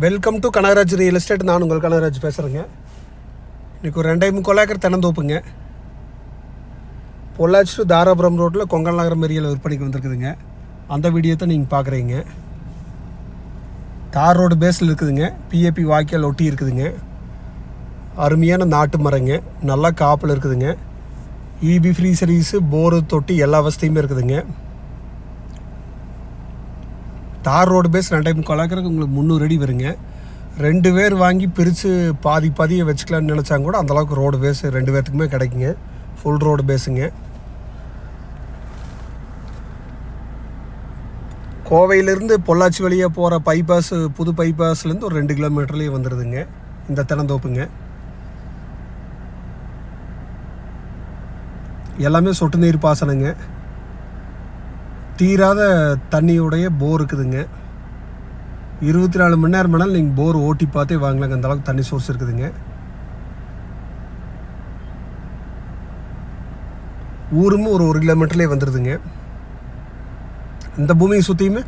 Welcome to Kanagaraj real estate. நான் உங்கள் கனகராஜ் பேசுகிறேங்க. இன்றைக்கி ஒரு 2.25 ஏக்கர் தென்னந்தோப்புங்க. பொள்ளாச்சி டு தாராபுரம் ரோட்டில் கொங்கல் நகரம் ஏரியாவில் விற்பனைக்கு வந்திருக்குதுங்க. அந்த வீடியோ தான் நீங்கள் பார்க்குறீங்க. தார் ரோடு பேஸில் இருக்குதுங்க. பிஏபி வாய்க்கால் ஒட்டி இருக்குதுங்க. அருமையான நாட்டு மரங்க, நல்லா காப்பில் இருக்குதுங்க. இபி ஃப்ரீ சர்வீஸு, போரு, தொட்டி எல்லா வசதியுமே இருக்குதுங்க. தார் ரோடு பேஸ் 2.25 ஏக்கருக்கு உங்களுக்கு 300 அடி வருங்க. 2 பேர் வாங்கி பிரித்து பாதியை வச்சுக்கலான்னு நினச்சாங்க கூட அந்தளவுக்கு ரோடு பேஸ் 2 பேர்த்துக்குமே கிடைக்குங்க. ஃபுல் ரோடு பேஸுங்க. கோவையிலேருந்து பொள்ளாச்சி வழியாக போகிற பைபாஸ், புது பைபாஸ்லேருந்து ஒரு 2 கிலோமீட்டர்லேயே வந்துடுதுங்க இந்த தென்னந்தோப்புங்க. எல்லாமே சொட்டு நீர் பாசனங்க. தீராத தண்ணியுடைய போர் இருக்குதுங்க. 24 மணி நேரம் மேலே நீங்கள் போர் ஓட்டி பார்த்தே வாங்கலாங்க, அந்தளவுக்கு தண்ணி சோர்ஸ் இருக்குதுங்க. ஊரும் ஒரு 1 கிலோமீட்டர்லேயே வந்துடுதுங்க. இந்த பூமியை சுற்றியுமே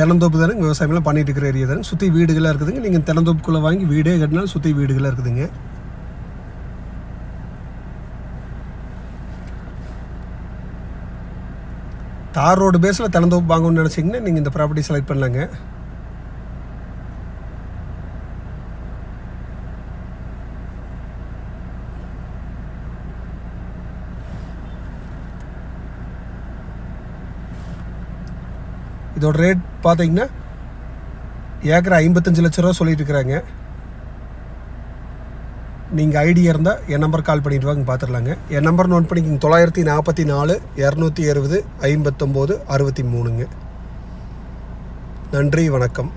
தென்னந்தோப்பு தானே விவசாயம்லாம் பண்ணிட்டு இருக்கிற ஏரியா தானே. சுற்றி வீடுகளாக இருக்குதுங்க. நீங்கள் தென்னந்தோப்புக்குள்ளே வாங்கி வீடே கட்டினாலும் சுற்றி வீடுகளாக இருக்குதுங்க. தார் ரோடு பேஸில் தென்னந்தோப்பு வாங்கணும்னு நினச்சிங்கன்னா நீங்கள் இந்த ப்ராப்பர்ட்டி செலக்ட் பண்ணலாங்க. இதோட ரேட் பார்த்தீங்கன்னா ஏக்கர் 55 லட்ச ரூபா சொல்லிட்டு இருக்கிறாங்க. நீங்கள் ஐடியா இருந்தால் என் நம்பர் கால் பண்ணிட்டு வாங்க, பார்த்துடலாங்க. என் நம்பர் நோட் பண்ணிக்கிங்க. 944 260 59 63ங்க. நன்றி, வணக்கம்.